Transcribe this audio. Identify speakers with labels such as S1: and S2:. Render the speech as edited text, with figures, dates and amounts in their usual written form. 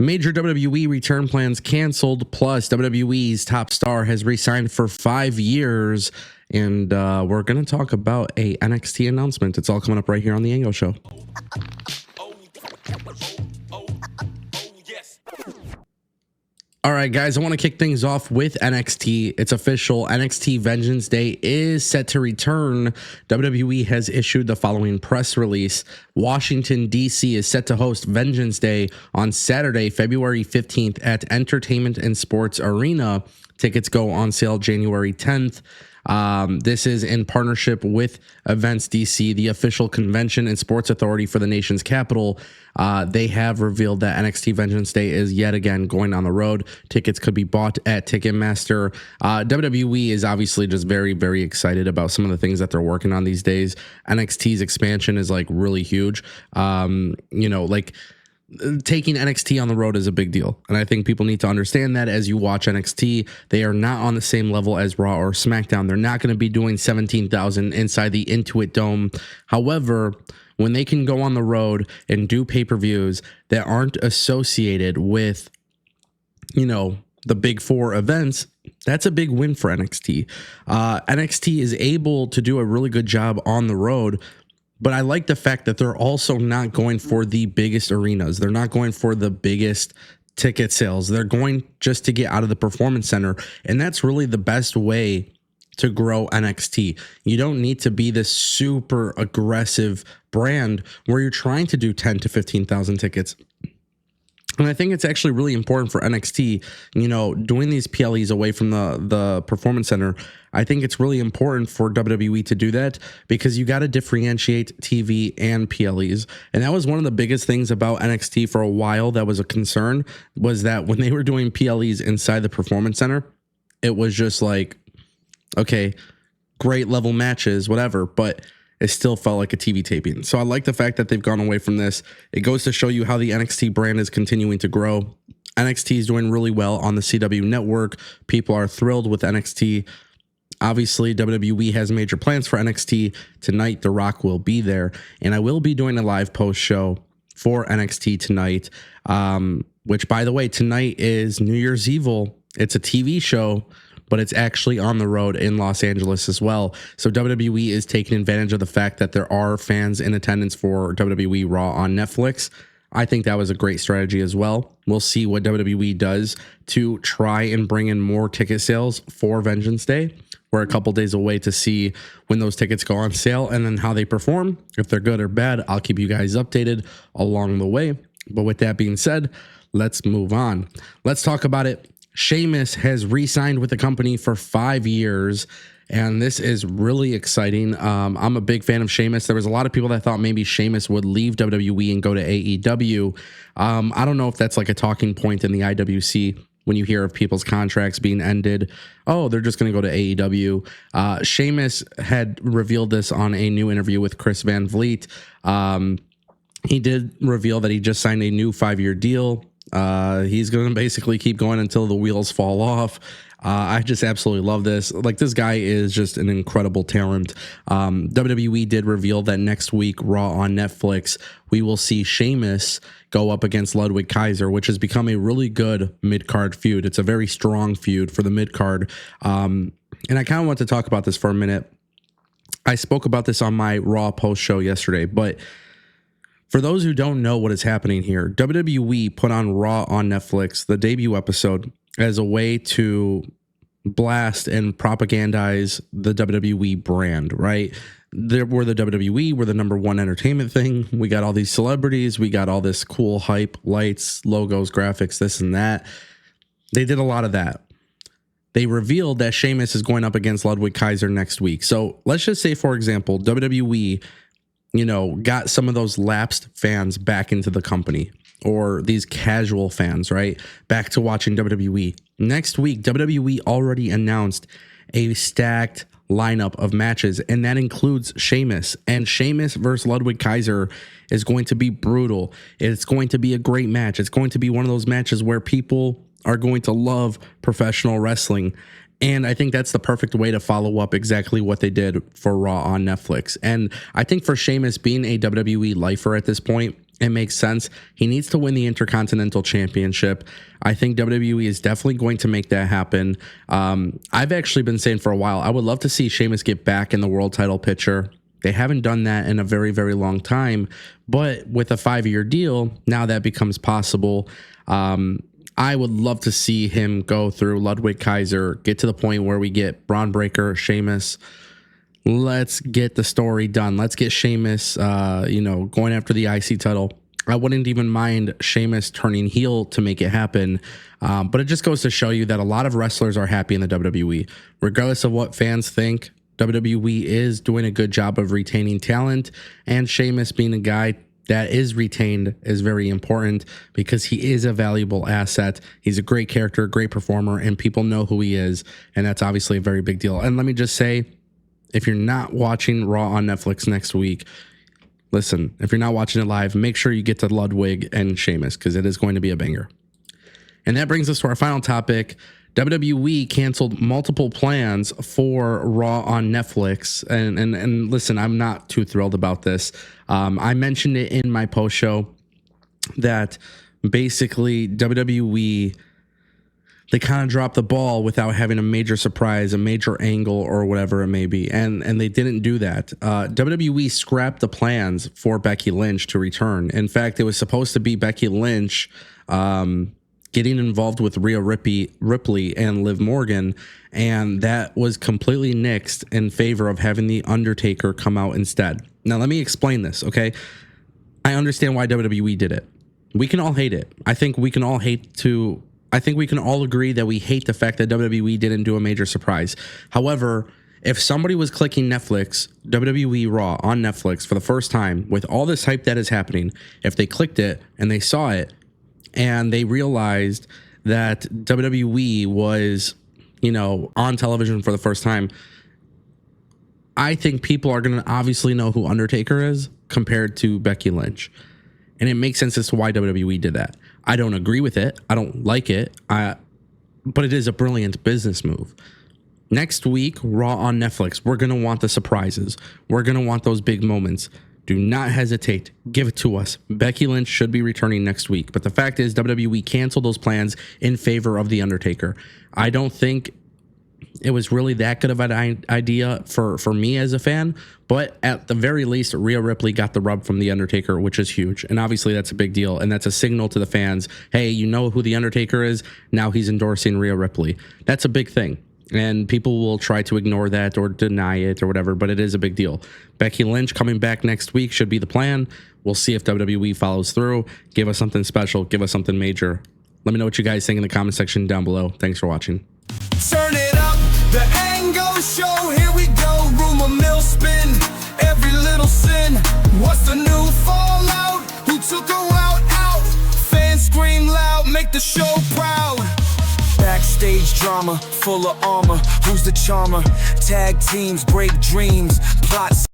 S1: Major WWE return plans canceled, plus WWE's top star has re-signed for 5 years. And we're going to talk about a NXT announcement. It's all coming up right here on the Ango Show. All right, guys, I want to kick things off with NXT. It's official. NXT Vengeance Day is set to return. WWE has issued the following press release. Washington, D.C. is set to host Vengeance Day on Saturday, February 15th at Entertainment and Sports Arena. Tickets go on sale January 10th. This is in partnership with Events DC, the official convention and sports authority for the nation's capital. They have revealed that NXT Vengeance Day is yet again going on the road. Tickets could be bought at Ticketmaster. WWE is obviously just very, very excited about some of the things that they're working on these days. NXT's expansion is like really huge. Taking NXT on the road is a big deal. And I think people need to understand that as you watch NXT, they are not on the same level as Raw or SmackDown. They're not going to be doing 17,000 inside the Intuit Dome. However, when they can go on the road and do pay-per-views that aren't associated with, the big four events, that's a big win for NXT. NXT is able to do a really good job on the road. But I like the fact that they're also not going for the biggest arenas. They're not going for the biggest ticket sales. They're going just to get out of the performance center. And that's really the best way to grow NXT. You don't need to be this super aggressive brand where you're trying to do 10 to 15,000 tickets. And I think it's actually really important for NXT, doing these PLEs away from the performance center. I think it's really important for WWE to do that because you got to differentiate TV and PLEs. And that was one of the biggest things about NXT for a while that was a concern, was that when they were doing PLEs inside the performance center, it was just like, okay, great level matches, whatever, but it still felt like a TV taping. So I like the fact that they've gone away from this. It goes to show you how the NXT brand is continuing to grow. NXT is doing really well on the CW network. People are thrilled with NXT. Obviously, WWE has major plans for NXT. Tonight, The Rock will be there. And I will be doing a live post show for NXT tonight, which, by the way, tonight is New Year's Evil. It's a TV show, but it's actually on the road in Los Angeles as well. So WWE is taking advantage of the fact that there are fans in attendance for WWE Raw on Netflix. I think that was a great strategy as well. We'll see what WWE does to try and bring in more ticket sales for Vengeance Day. We're a couple days away to see when those tickets go on sale and then how they perform. If they're good or bad, I'll keep you guys updated along the way. But with that being said, let's move on. Let's talk about it. Sheamus has re-signed with the company for 5 years, and this is really exciting. I'm a big fan of Sheamus. There was a lot of people that thought maybe Sheamus would leave WWE and go to AEW. I don't know if that's like a talking point in the IWC when you hear of people's contracts being ended. Oh, they're just going to go to AEW. Sheamus had revealed this on a new interview with Chris Van Vliet. He did reveal that he just signed a new 5-year deal. He's going to basically keep going until the wheels fall off. I just absolutely love this. Like, this guy is just an incredible talent. WWE did reveal that next week, Raw on Netflix, we will see Sheamus go up against Ludwig Kaiser, which has become a really good mid-card feud. It's a very strong feud for the mid-card. And I kind of want to talk about this for a minute. I spoke about this on my Raw post show yesterday, but for those who don't know what is happening here, WWE put on Raw on Netflix, the debut episode, as a way to blast and propagandize the WWE brand, right? We're the WWE, we're the number one entertainment thing. We got all these celebrities, we got all this cool hype, lights, logos, graphics, this and that. They did a lot of that. They revealed that Sheamus is going up against Ludwig Kaiser next week. So let's just say, for example, WWE got some of those lapsed fans back into the company, or these casual fans, right? Back to watching WWE. Next week, WWE already announced a stacked lineup of matches, and that includes Sheamus. And Sheamus versus Ludwig Kaiser is going to be brutal. It's going to be a great match. It's going to be one of those matches where people are going to love professional wrestling. And I think that's the perfect way to follow up exactly what they did for Raw on Netflix. And I think for Sheamus being a WWE lifer at this point, It makes sense. He needs to win the Intercontinental Championship. I think WWE is definitely going to make that happen. I've actually been saying for a while, I would love to see Sheamus get back in the world title picture. They haven't done that in a very, very long time. But with a 5-year deal, now that becomes possible. I would love to see him go through Ludwig Kaiser, get to the point where we get Braun Breaker, Sheamus. Let's get the story done. Let's get Sheamus, going after the IC title. I wouldn't even mind Sheamus turning heel to make it happen. But it just goes to show you that a lot of wrestlers are happy in the WWE. Regardless of what fans think, WWE is doing a good job of retaining talent. And Sheamus being a guy that is retained is very important because he is a valuable asset. He's a great character, great performer, and people know who he is. And that's obviously a very big deal. And let me just say, if you're not watching Raw on Netflix next week, listen, if you're not watching it live, make sure you get to Ludwig and Sheamus because it is going to be a banger. And that brings us to our final topic. WWE canceled multiple plans for Raw on Netflix. And listen, I'm not too thrilled about this. I mentioned it in my post show that basically WWE, they kind of dropped the ball without having a major surprise, a major angle, or whatever it may be. And they didn't do that. WWE scrapped the plans for Becky Lynch to return. In fact, it was supposed to be Becky Lynch getting involved with Rhea Ripley and Liv Morgan. And that was completely nixed in favor of having The Undertaker come out instead. Now, let me explain this, okay? I understand why WWE did it. We can all hate it. I think we can all agree that we hate the fact that WWE didn't do a major surprise. However, if somebody was clicking Netflix, WWE Raw on Netflix for the first time with all this hype that is happening, if they clicked it and they saw it and they realized that WWE was, on television for the first time, I think people are going to obviously know who Undertaker is compared to Becky Lynch. And it makes sense as to why WWE did that. I don't agree with it. I don't like it. But it is a brilliant business move. Next week, Raw on Netflix, we're going to want the surprises. We're going to want those big moments. Do not hesitate. Give it to us. Becky Lynch should be returning next week. But the fact is, WWE canceled those plans in favor of The Undertaker. I don't think it was really that good of an idea for me as a fan, but at the very least, Rhea Ripley got the rub from The Undertaker, which is huge. And obviously that's a big deal. And that's a signal to the fans. Hey, you know who The Undertaker is? Now he's endorsing Rhea Ripley. That's a big thing. And people will try to ignore that or deny it or whatever, but it is a big deal. Becky Lynch coming back next week should be the plan. We'll see if WWE follows through. Give us something special. Give us something major. Let me know what you guys think in the comment section down below. Thanks for watching.
S2: Turn it up, the Ango show, here we go. Rumor mill spin, every little sin. What's the new fallout? Who took a route out? Fans scream loud, make the show proud. Backstage drama, full of armor. Who's the charmer? Tag teams break dreams, plots.